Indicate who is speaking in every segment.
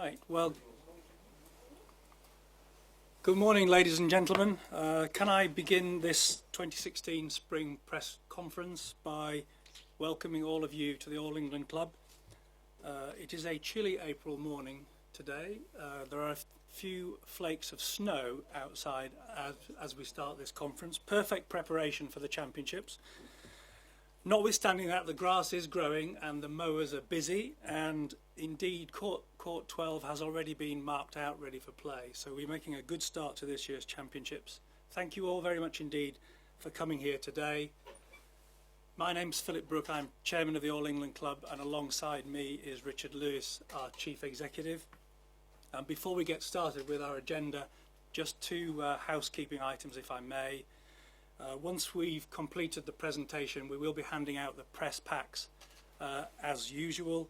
Speaker 1: Right, well, good morning, ladies and gentlemen. Can I begin this 2016 Spring Press Conference by welcoming all of you to the All England Club. It is a chilly April morning today. There are a few flakes of snow outside as we start this conference. Perfect preparation for the championships. Notwithstanding that, the grass is growing and the mowers are busy, and indeed court 12 has already been marked out ready for play, so we're making a good start to this year's championships. Thank you all very much indeed for coming here today. My name's Philip Brooke, I'm chairman of the All England Club, and alongside me is Richard Lewis, our chief executive. And before we get started with our agenda, just two housekeeping items, if I may. Once we've completed the presentation, we will be handing out the press packs as usual.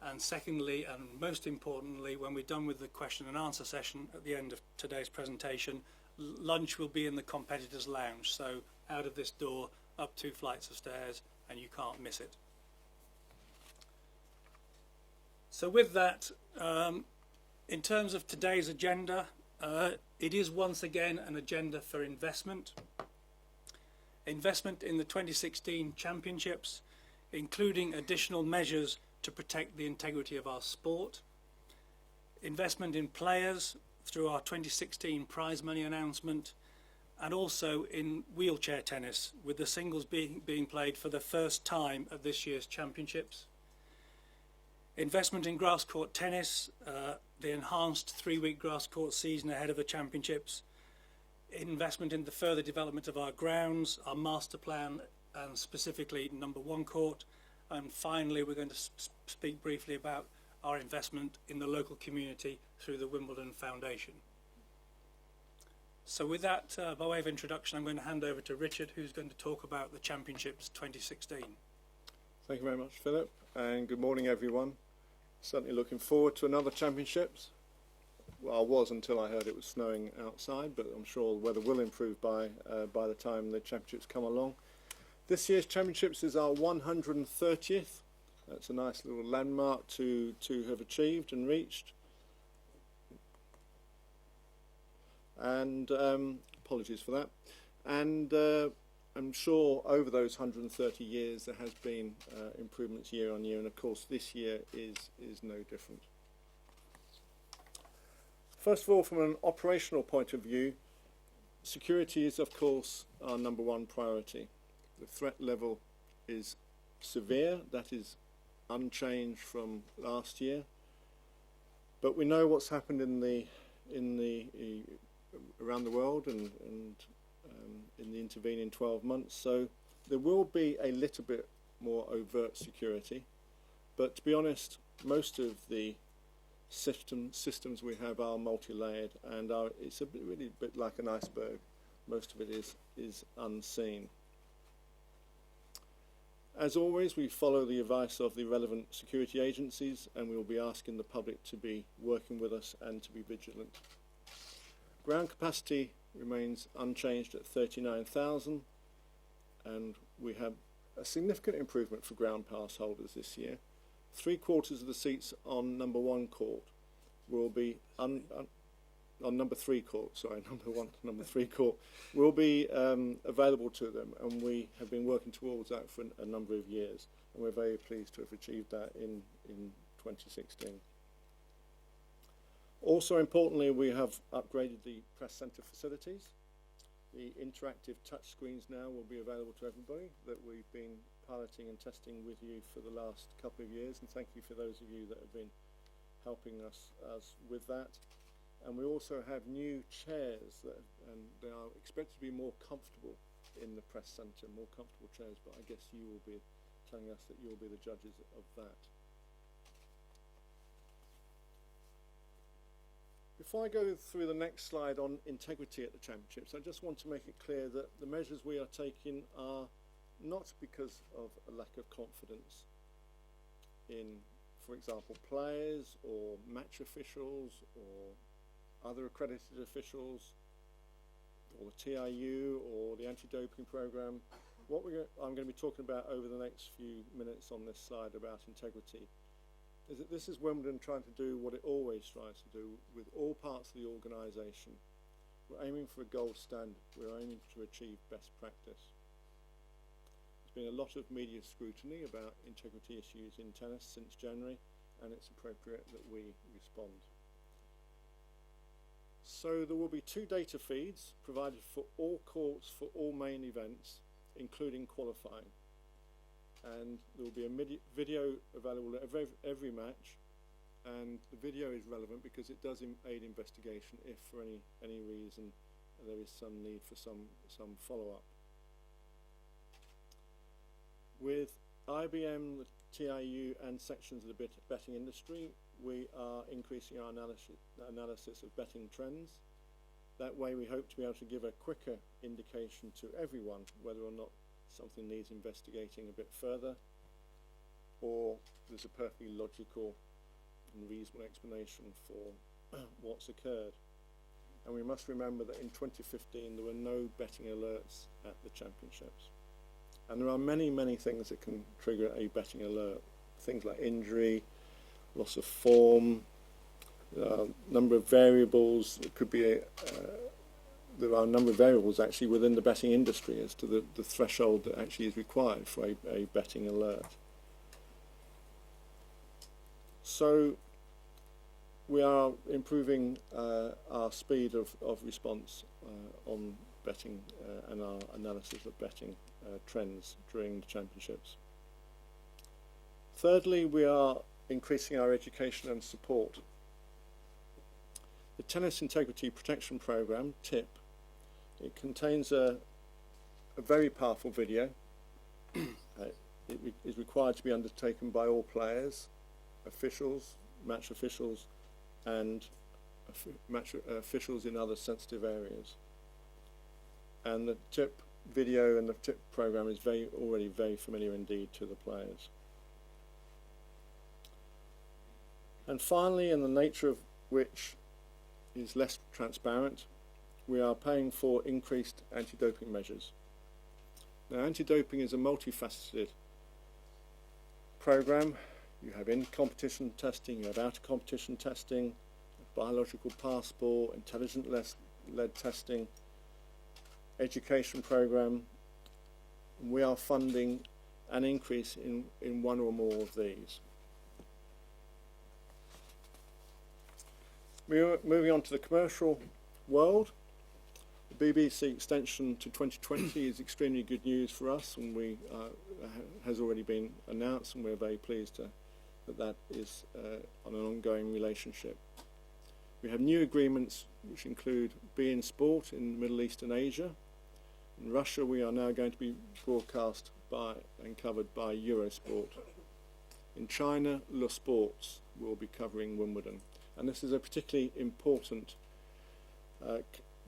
Speaker 1: And secondly, and most importantly, when we're done with the question and answer session at the end of today's presentation, lunch will be in the competitors' lounge. So out of this door, up 2 flights of stairs, and you can't miss it. So with that, in terms of today's agenda, it is once again an agenda for investment. Investment in the 2016 championships, including additional measures to protect the integrity of our sport. Investment in players through our 2016 prize money announcement, and also in wheelchair tennis, with the singles being played for the first time at this year's championships. Investment in grass court tennis, the enhanced 3-week grass court season ahead of the championships. Investment in the further development of our grounds, our master plan, and specifically number 1 court. And finally, we're going to speak briefly about our investment in the local community through the Wimbledon Foundation. So with that, by way of introduction, I'm going to hand over to Richard, who's going to talk about the Championships 2016.
Speaker 2: Thank you very much, Philip, and good morning, everyone. Certainly looking forward to another Championships. Well, I was until I heard it was snowing outside, but I'm sure the weather will improve by the time the Championships come along. This year's Championships is our 130th. That's a nice little landmark to have achieved and reached. And apologies for that. And I'm sure over those 130 years there has been improvements year on year, and of course this year is no different. First of all, from an operational point of view, security is of course our number 1 priority. The threat level is severe, that is unchanged from last year. But we know what's happened around the world and in the intervening 12 months, so there will be a little bit more overt security. But to be honest, most of the systems we have are multi-layered, and it's really a bit like an iceberg. Most of it is unseen. As always, we follow the advice of the relevant security agencies, and we will be asking the public to be working with us and to be vigilant. Ground capacity remains unchanged at 39,000, and we have a significant improvement for ground pass holders this year. 3/4 of the seats on number 1 court will be on number 3 court, sorry, number 3 court will be available to them, and we have been working towards that for a number of years, and we're very pleased to have achieved that in 2016. Also importantly, we have upgraded the press centre facilities. The interactive touch screens now will be available to everybody that we've been piloting and testing with you for the last couple of years, and thank you for those of you that have been helping us with that. And we also have new chairs and they are expected to be more comfortable in the press centre, more comfortable chairs, but I guess you will be telling us that you'll be the judges of that. Before I go through the next slide on integrity at the Championships, I just want to make it clear that the measures we are taking are not because of a lack of confidence in, for example, players or match officials or other accredited officials or the TIU or the anti-doping programme. What I'm going to be talking about over the next few minutes on this slide about integrity is that this is Wimbledon trying to do what it always tries to do with all parts of the organisation. We're aiming for a gold standard. We're aiming to achieve best practice. There's been a lot of media scrutiny about integrity issues in tennis since January, and it's appropriate that we respond. So there will be 2 data feeds provided for all courts for all main events, including qualifying. And there will be a video available at every match, and the video is relevant because it does aid investigation if for any reason there is some need for some follow-up. With IBM, the TIU and sections of the betting industry, we are increasing our analysis of betting trends. That way we hope to be able to give a quicker indication to everyone whether or not something needs investigating a bit further, or there's a perfectly logical and reasonable explanation for what's occurred. And we must remember that in 2015 there were no betting alerts at the championships. And there are many, many things that can trigger a betting alert. Things like injury, loss of form, number of variables. It could be there are a number of variables actually within the betting industry as to the threshold that actually is required for a betting alert. So we are improving our speed of response on betting and our analysis of betting trends during the championships. Thirdly, we are increasing our education and support. The Tennis Integrity Protection Programme, TIP, it contains a very powerful video. It is required to be undertaken by all players, officials, match officials, and match officials in other sensitive areas. And the TIP video and the TIP programme is already very familiar indeed to the players. And finally, in the nature of which is less transparent, we are paying for increased anti-doping measures. Now, anti-doping is a multifaceted programme. You have in-competition testing, you have out-of-competition testing, biological passport, intelligence-led testing, education programme. We are funding an increase in one or more of these. Moving on to the commercial world, the BBC extension to 2020 is extremely good news for us, and has already been announced, and we're very pleased that is on an ongoing relationship. We have new agreements which include beIN Sport in the Middle East and Asia. In Russia, we are now going to be broadcast by and covered by Eurosport. In China, Le Sports will be covering Wimbledon. And this is a particularly important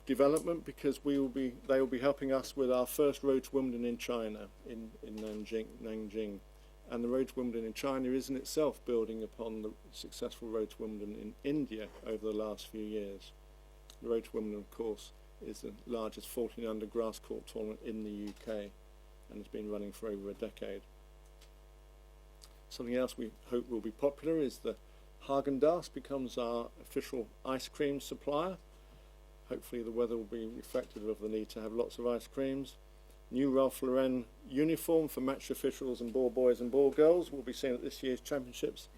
Speaker 2: development because they will be helping us with our first Road to Wimbledon in China, in Nanjing. And the Road to Wimbledon in China is in itself building upon the successful Road to Wimbledon in India over the last few years. The Road to Wimbledon, of course, is the largest 14 under grass court tournament in the UK and has been running for over a decade. Something else we hope will be popular is the Häagen-Dazs becomes our official ice cream supplier. Hopefully the weather will be reflective of the need to have lots of ice creams. New Ralph Lauren uniform for match officials and ball boys and ball girls will be seen at this year's championships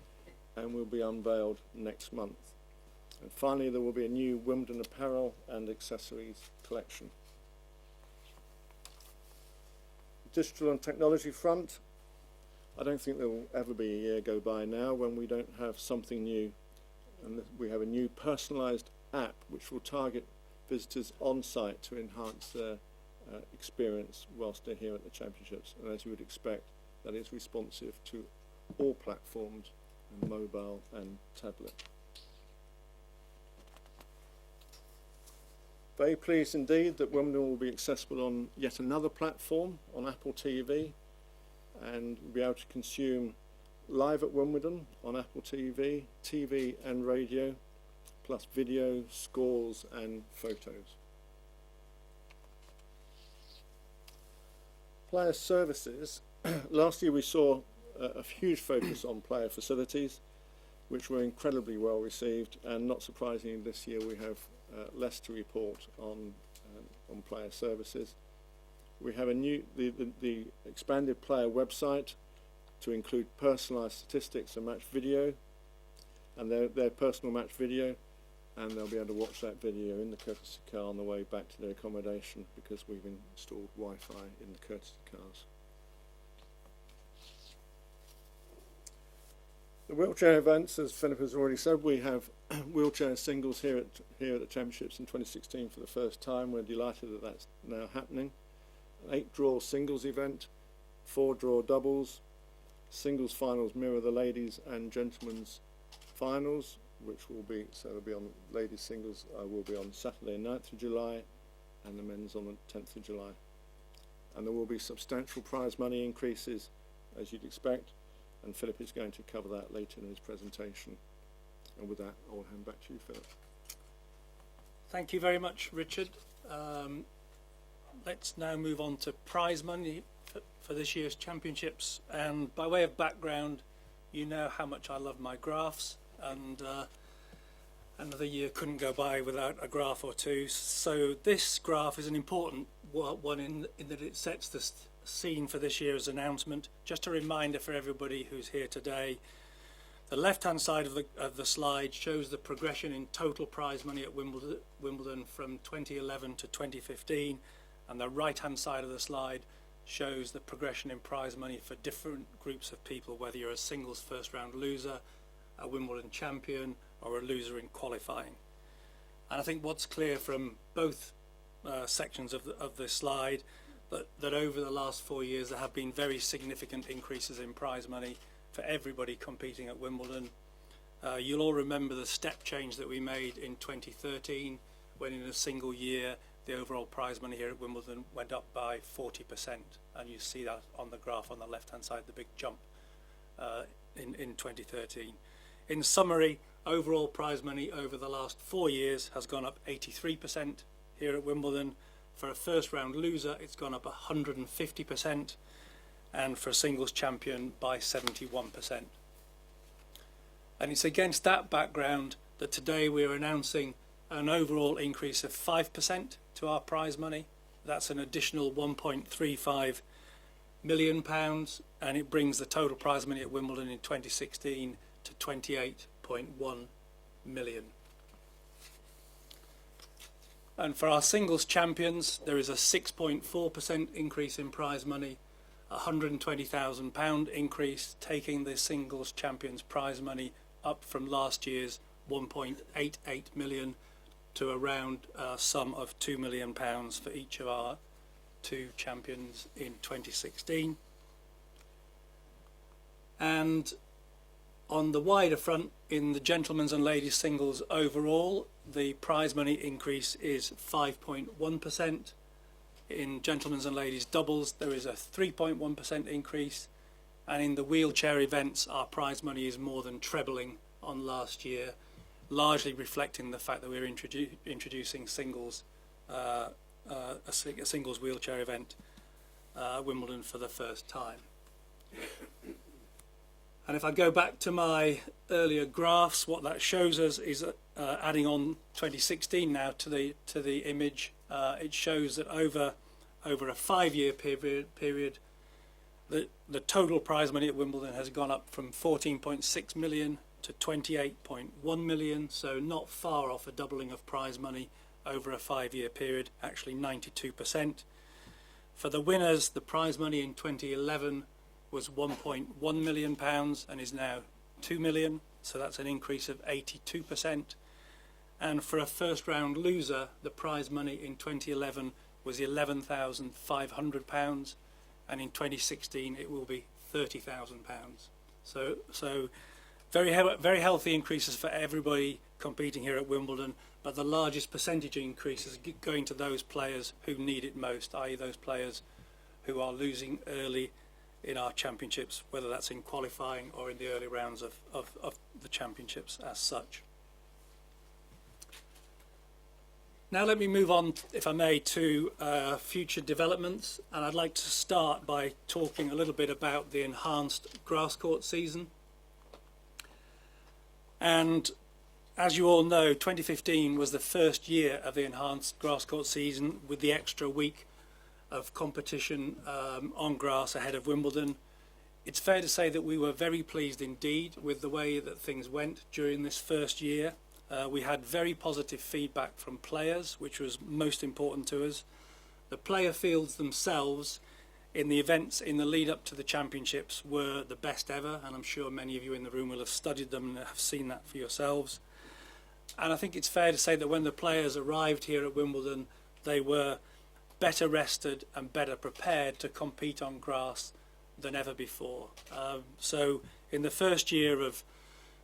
Speaker 2: and will be unveiled next month. And finally there will be a new Wimbledon apparel and accessories collection. Digital and technology front, I don't think there will ever be a year go by now when we don't have something new, and we have a new personalised app which will target visitors on site to enhance their experience whilst they're here at the championships, and as you would expect, that is responsive to all platforms, mobile and tablet. Very pleased indeed that Wimbledon will be accessible on yet another platform, on Apple TV, and we'll be able to consume live at Wimbledon on Apple TV, TV and radio, plus video, scores and photos. Player services. Last year we saw a huge focus on player facilities, which were incredibly well received, and not surprisingly this year we have less to report on player services. We have the expanded player website to include personalised statistics and match video, and their personal match video, and they'll be able to watch that video in the courtesy car on the way back to their accommodation, because we've installed Wi-Fi in the courtesy cars. The wheelchair events, as Philip has already said, we have wheelchair singles here at the Championships in 2016 for the first time. We're delighted that that's now happening. An 8-draw singles event, 4-draw doubles. Singles finals mirror the ladies and gentlemen's finals, which will be, so they'll be on ladies singles will be on Saturday 9th of July, and the men's on the 10th of July. And there will be substantial prize money increases, as you'd expect, and Philip is going to cover that later in his presentation. And with that, I'll hand back to you, Philip.
Speaker 1: Thank you very much, Richard. Let's now move on to prize money for this year's championships. And by way of background, you know how much I love my graphs, and another year couldn't go by without a graph or two. So this graph is an important one in that it sets the scene for this year's announcement. Just a reminder for everybody who's here today, the left-hand side of the slide shows the progression in total prize money at Wimbledon from 2011 to 2015, and the right-hand side of the slide shows the progression in prize money for different groups of people, whether you're a singles first-round loser, a Wimbledon champion, or a loser in qualifying. And I think what's clear from both sections of this slide, that over the last 4 years there have been very significant increases in prize money for everybody competing at Wimbledon. You'll all remember the step change that we made in 2013, when in a single year the overall prize money here at Wimbledon went up by 40%, and you see that on the graph on the left hand side, the big jump in 2013. In summary, overall prize money over the last 4 years has gone up 83% here at Wimbledon. For a first round loser, it's gone up 150%, and for a singles champion by 71%. And it's against that background that today we're announcing an overall increase of 5% to our prize money. That's an additional £1.35 million, and it brings the total prize money at Wimbledon in 2016 to 28.1 million. And for our singles champions, there is a 6.4% increase in prize money, a £120,000 increase, taking the singles champions prize money up from last year's 1.88 million to around a sum of £2 million for each of our two champions in 2016. And on the wider front, in the gentlemen's and ladies singles overall, the prize money increase is 5.1%. In gentlemen's and ladies doubles, there is a 3.1% increase. And in the wheelchair events, our prize money is more than trebling on last year, largely reflecting the fact that we're introducing singles, a singles wheelchair event at Wimbledon for the first time. And if I go back to my earlier graphs, what that shows us is adding on 2016 now to the image. It shows that over a 5-year period, the total prize money at Wimbledon has gone up from 14.6 million to 28.1 million, so not far off a doubling of prize money over a 5-year period, actually 92%. For the winners, the prize money in 2011 was £1.1 million and is now 2 million, so that's an increase of 82%. And for a first round loser, the prize money in 2011 was £11,500, and in 2016 it will be £30,000. So very healthy increases for everybody competing here at Wimbledon, but the largest percentage increase is going to those players who need it most, i.e. those players who are losing early in our championships, whether that's in qualifying or in the early rounds of the championships as such. Now let me move on, if I may, to future developments, and I'd like to start by talking a little bit about the enhanced grass court season. And as you all know, 2015 was the first year of the enhanced grass court season, with the extra week of competition on grass ahead of Wimbledon. It's fair to say that we were very pleased indeed with the way that things went during this first year. We had very positive feedback from players, which was most important to us. The player fields themselves in the events in the lead up to the championships were the best ever, and I'm sure many of you in the room will have studied them and have seen that for yourselves. And I think it's fair to say that when the players arrived here at Wimbledon, they were better rested and better prepared to compete on grass than ever before. So in the first year of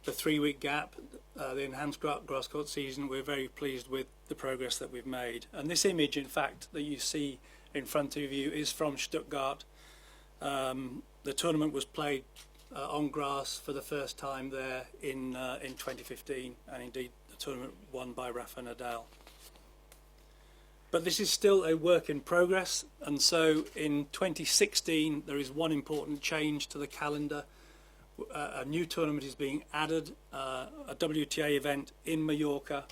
Speaker 1: the 3-week gap, the enhanced grass court season, we're very pleased with the progress that we've made. And this image, in fact, that you see in front of you is from Stuttgart. The tournament was played on grass for the first time there in 2015, and indeed the tournament won by Rafa Nadal. But this is still a work in progress, and so in 2016 there is one important change to the calendar. A new tournament is being added, a WTA event in Mallorca,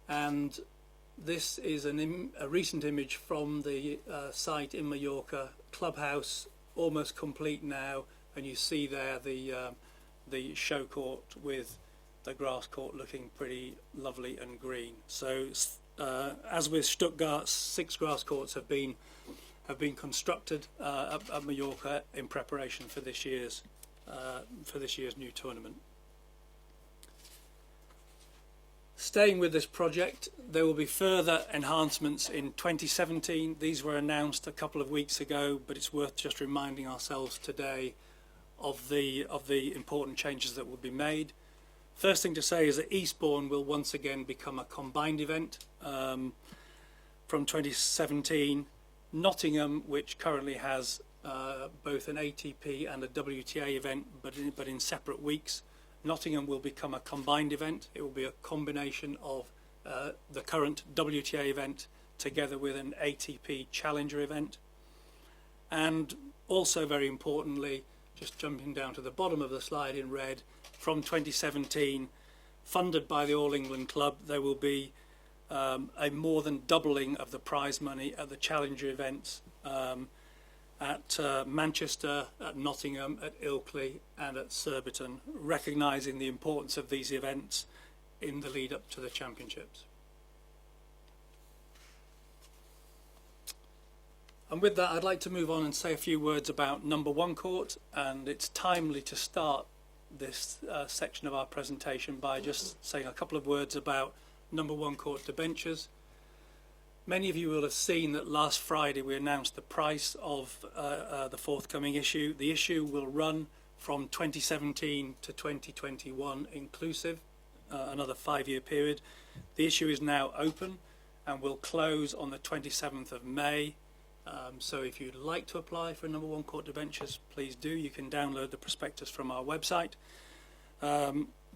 Speaker 1: and this is a recent image from the site in Mallorca. Clubhouse almost complete now, and you see there the show court with the grass court looking pretty lovely and green. So as with Stuttgart, 6 grass courts have been constructed at Mallorca in preparation for this year's new tournament. Staying with this project, there will be further enhancements in 2017. These were announced a couple of weeks ago, but it's worth just reminding ourselves today of the important changes that will be made. First thing to say is that Eastbourne will once again become a combined event from 2017. Nottingham, which currently has both an ATP and a WTA event, but in separate weeks, Nottingham will become a combined event. It will be a combination of the current WTA event together with an ATP Challenger event. And also very importantly, just jumping down to the bottom of the slide in red, from 2017, funded by the All England Club, there will be a more than doubling of the prize money at the Challenger events at Manchester, at Nottingham, at Ilkley and at Surbiton, recognising the importance of these events in the lead up to the championships. And with that, I'd like to move on and say a few words about number 1 court, and it's timely to start this section of our presentation by just saying a couple of words about number 1 court debentures. Many of you will have seen that last Friday we announced the price of the forthcoming issue. The issue will run from 2017 to 2021 inclusive, another 5-year period. The issue is now open and will close on the 27th of May. So if you'd like to apply for number 1 court debentures, please do. You can download the prospectus from our website.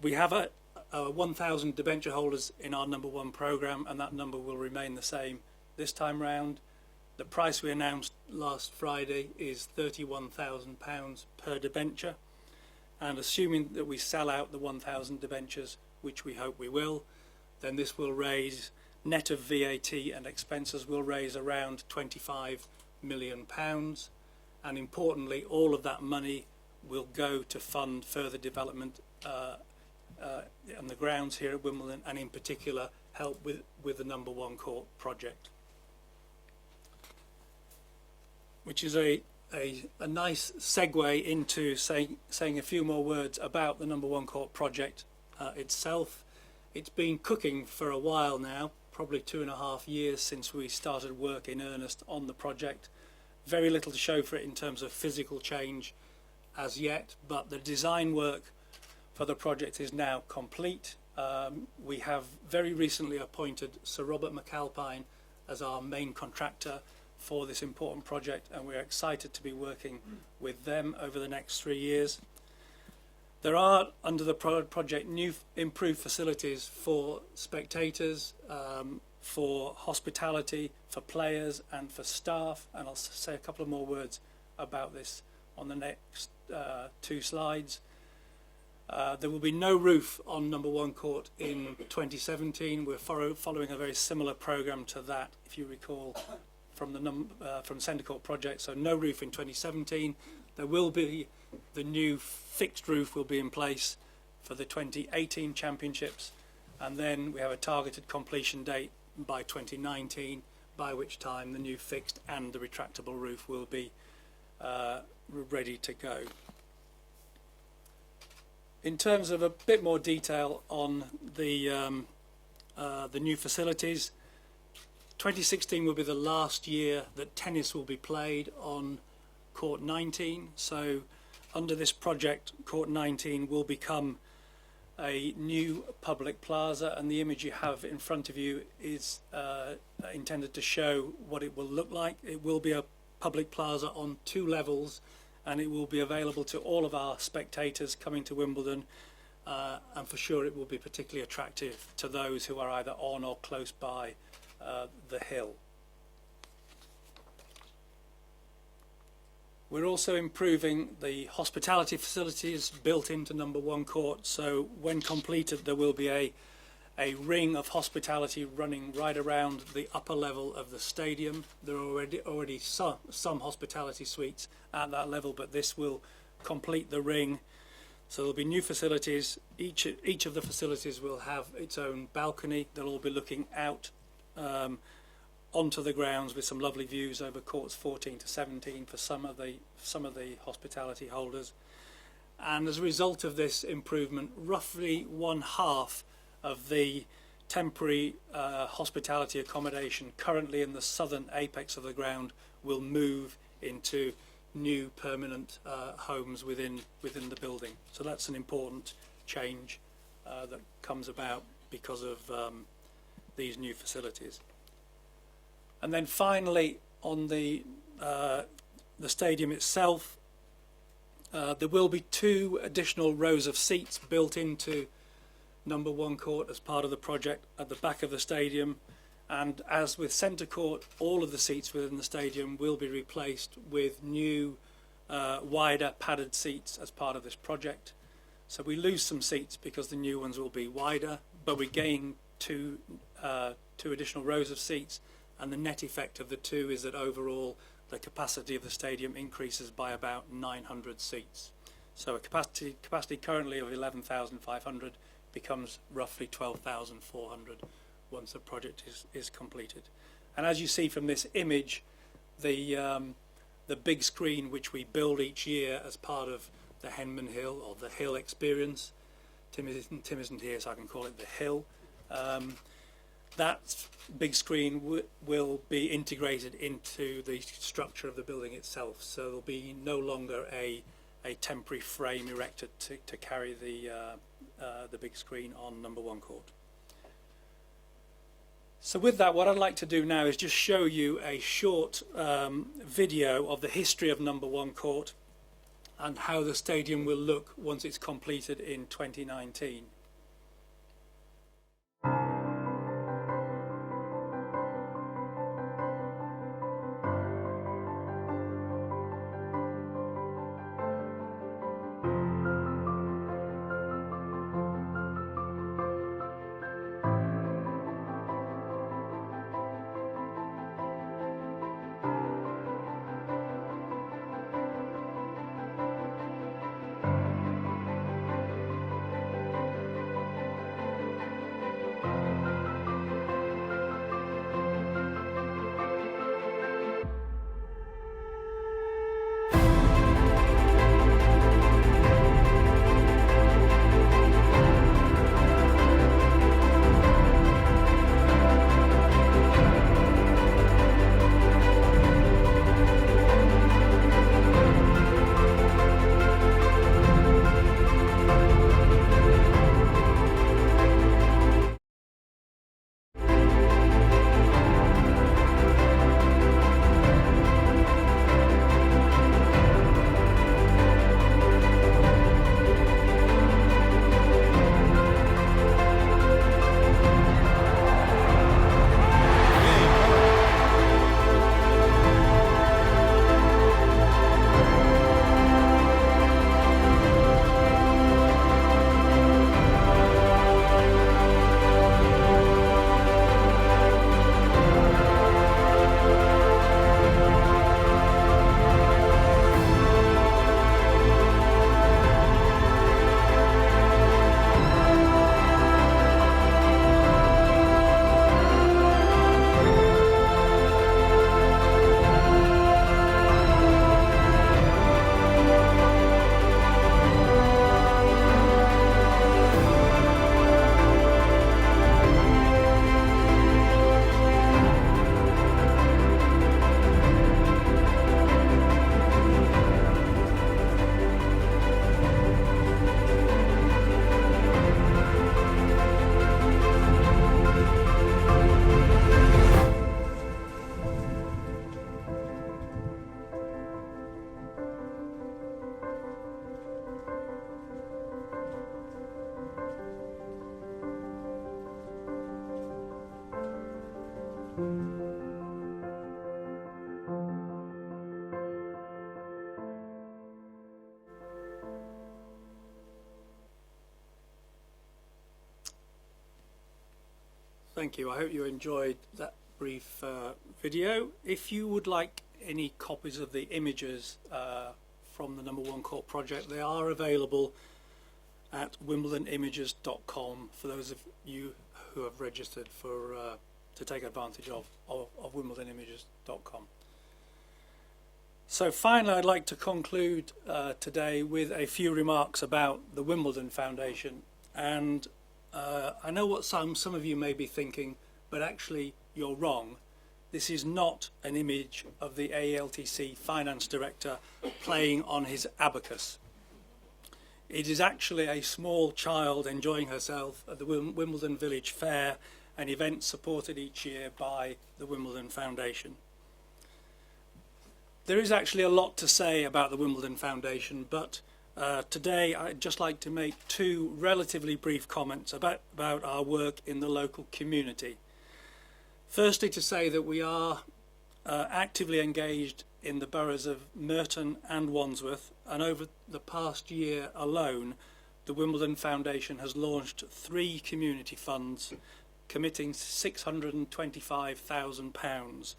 Speaker 1: We have 1,000 debenture holders in our number 1 programme, and that number will remain the same this time round. The price we announced last Friday is £31,000 per debenture, and assuming that we sell out the 1,000 debentures, which we hope we will, then this will raise, net of VAT and expenses, will raise around £25 million, and importantly all of that money will go to fund further development on the grounds here at Wimbledon, and in particular help with the number 1 court project, which is a nice segue into saying a few more words about the number 1 court project itself. It's been cooking for a while now, probably 2.5 years since we started work in earnest on the project. Very little to show for it in terms of physical change as yet, but the design work for the project is now complete. We have very recently appointed Sir Robert McAlpine as our main contractor for this important project, and we're excited to be working with them over the next 3 years. There are, under the project, new improved facilities for spectators, for hospitality, for players and for staff, and I'll say a couple of more words about this on the next 2 slides. There will be no roof on number 1 court in 2017. We're following a very similar programme to that, if you recall, from the Centre Court project. So no roof in 2017. There will be, the new fixed roof will be in place for the 2018 championships, and then we have a targeted completion date by 2019, by which time the new fixed and the retractable roof will be ready to go. In terms of a bit more detail on the new facilities, 2016 will be the last year that tennis will be played on Court 19. So under this project, Court 19 will become a new public plaza, and the image you have in front of you is intended to show what it will look like. It will be a public plaza on 2 levels, and it will be available to all of our spectators coming to Wimbledon, and for sure it will be particularly attractive to those who are either on or close by the hill. We're also improving the hospitality facilities built into number 1 court, so when completed there will be a ring of hospitality running right around the upper level of the stadium. There are already some hospitality suites at that level, but this will complete the ring. So there'll be new facilities. Each of the facilities will have its own balcony. They'll all be looking out onto the grounds with some lovely views over courts 14 to 17 for some of the hospitality holders. And as a result of this improvement, roughly 1/2 of the temporary hospitality accommodation currently in the southern apex of the ground will move into new permanent homes within the building. So that's an important change that comes about because of these new facilities. And then finally, on the stadium itself, there will be 2 additional rows of seats built into number 1 court as part of the project at the back of the stadium. And as with Centre Court, all of the seats within the stadium will be replaced with new wider padded seats as part of this project. So we lose some seats because the new ones will be wider, but we gain two additional rows of seats, and the net effect of the 2 is that overall the capacity of the stadium increases by about 900 seats. So a capacity currently of 11,500 becomes roughly 12,400 once the project is completed. And as you see from this image, the big screen which we build each year as part of the Henman Hill or the Hill experience, Tim isn't here so I can call it the Hill, that big screen will be integrated into the structure of the building itself, so there'll be no longer a temporary frame erected to carry the big screen on number 1 court. So with that, what I'd like to do now is just show you a short video of the history of number 1 court and how the stadium will look once it's completed in 2019. Thank you. I hope you enjoyed that brief video. If you would like any copies of the images from the Number One Court project, they are available at wimbledonimages.com for those of you who have registered for to take advantage of wimbledonimages.com. So finally, I'd like to conclude today with a few remarks about the Wimbledon Foundation. And I know what some of you may be thinking, but actually you're wrong. This is not an image of the AELTC finance director playing on his abacus. It is actually a small child enjoying herself at the Wimbledon Village Fair, an event supported each year by the Wimbledon Foundation. There is actually a lot to say about the Wimbledon Foundation, but today I'd just like to make two relatively brief comments about our work in the local community. Firstly, to say that we are actively engaged in the boroughs of Merton and Wandsworth, and over the past year alone, the Wimbledon Foundation has launched 3 community funds, committing £625,000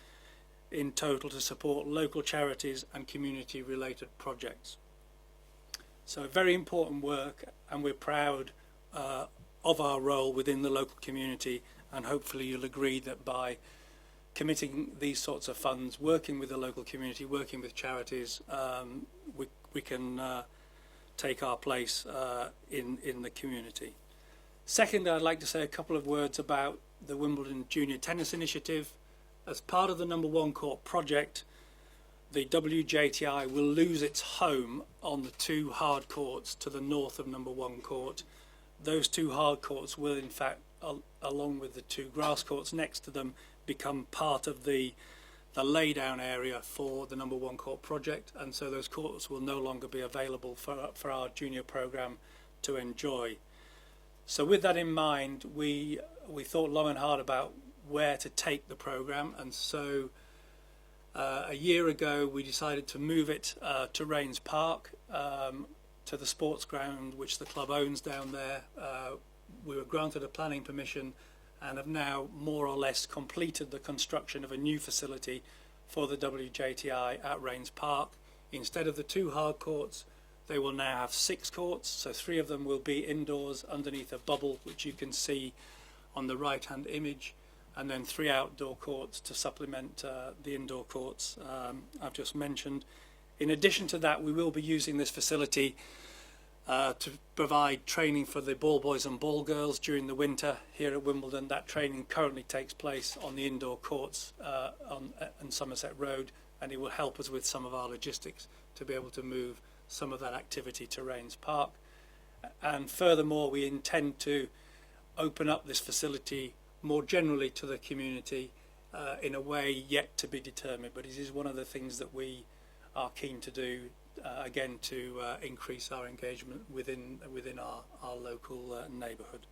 Speaker 1: in total to support local charities and community-related projects. So very important work, and we're proud of our role within the local community, and hopefully you'll agree that by committing these sorts of funds, working with the local community, working with charities, we can take our place in the community. Second, I'd like to say a couple of words about the Wimbledon Junior Tennis Initiative. As part of the Number One Court project, the WJTI will lose its home on the 2 hard courts to the north of Number One Court. Those 2 hard courts will in fact, along with the 2 grass courts next to them, become part of the laydown area for the Number One Court project, and so those courts will no longer be available for our junior programme to enjoy. So with that in mind, we thought long and hard about where to take the programme, and so a year ago we decided to move it to Rains Park, to the sports ground which the club owns down there. We were granted a planning permission and have now more or less completed the construction of a new facility for the WJTI at Rains Park. Instead of the 2 hard courts, they will now have 6 courts, so 3 of them will be indoors underneath a bubble which you can see on the right hand image, and then 3 outdoor courts to supplement the indoor courts I've just mentioned. In addition to that, we will be using this facility to provide training for the ball boys and ball girls during the winter here at Wimbledon. That training currently takes place on the indoor courts on Somerset Road, and it will help us with some of our logistics to be able to move some of that activity to Rains Park. And furthermore, we intend to open up this facility more generally to the community in a way yet to be determined, but it is one of the things that we are keen to do, again, to increase our engagement within our local neighbourhood.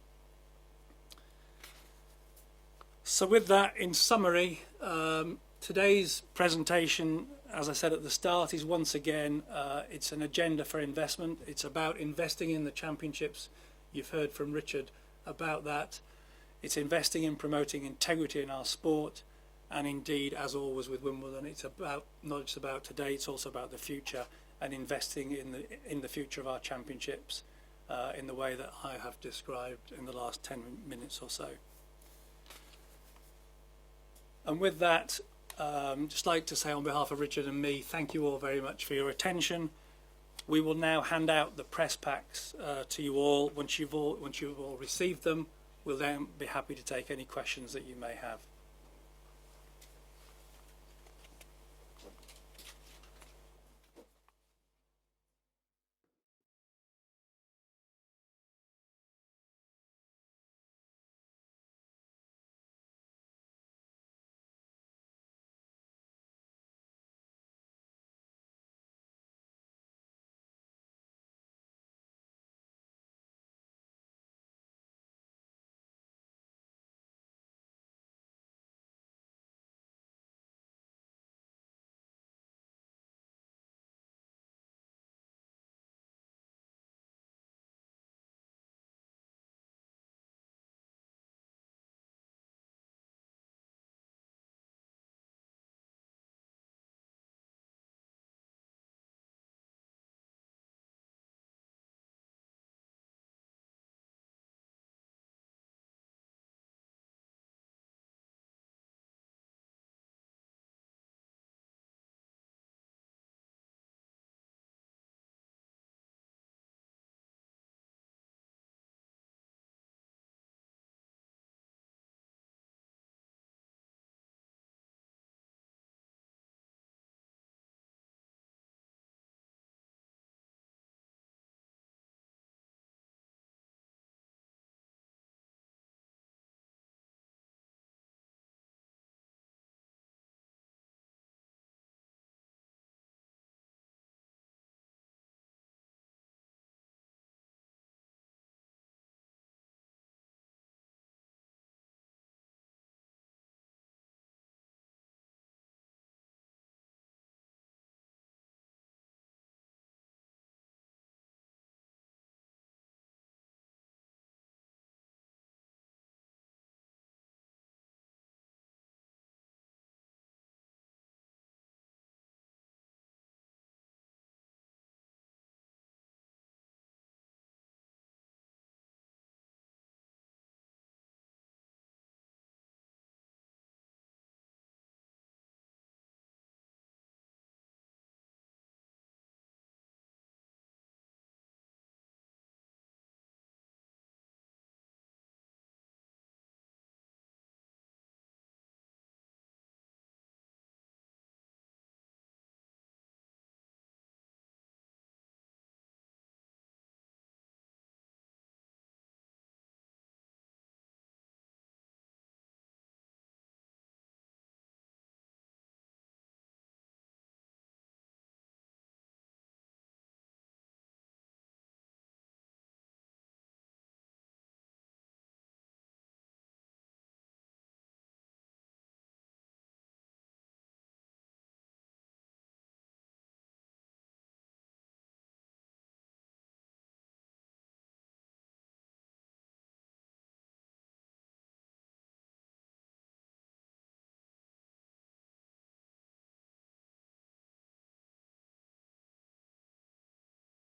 Speaker 1: So with that, in summary, today's presentation, as I said at the start, is once again it's an agenda for investment. It's about investing in the championships. You've heard from Richard about that. It's investing in promoting integrity in our sport, and indeed, as always with Wimbledon, it's about not just about today, it's also about the future, and investing in the future of our championships in the way that I have described in the last 10 minutes or so. And with that, just like to say on behalf of Richard and me, thank you all very much for your attention. We will now hand out the press packs to you all. Once you've all received them, we'll then be happy to take any questions that you may have.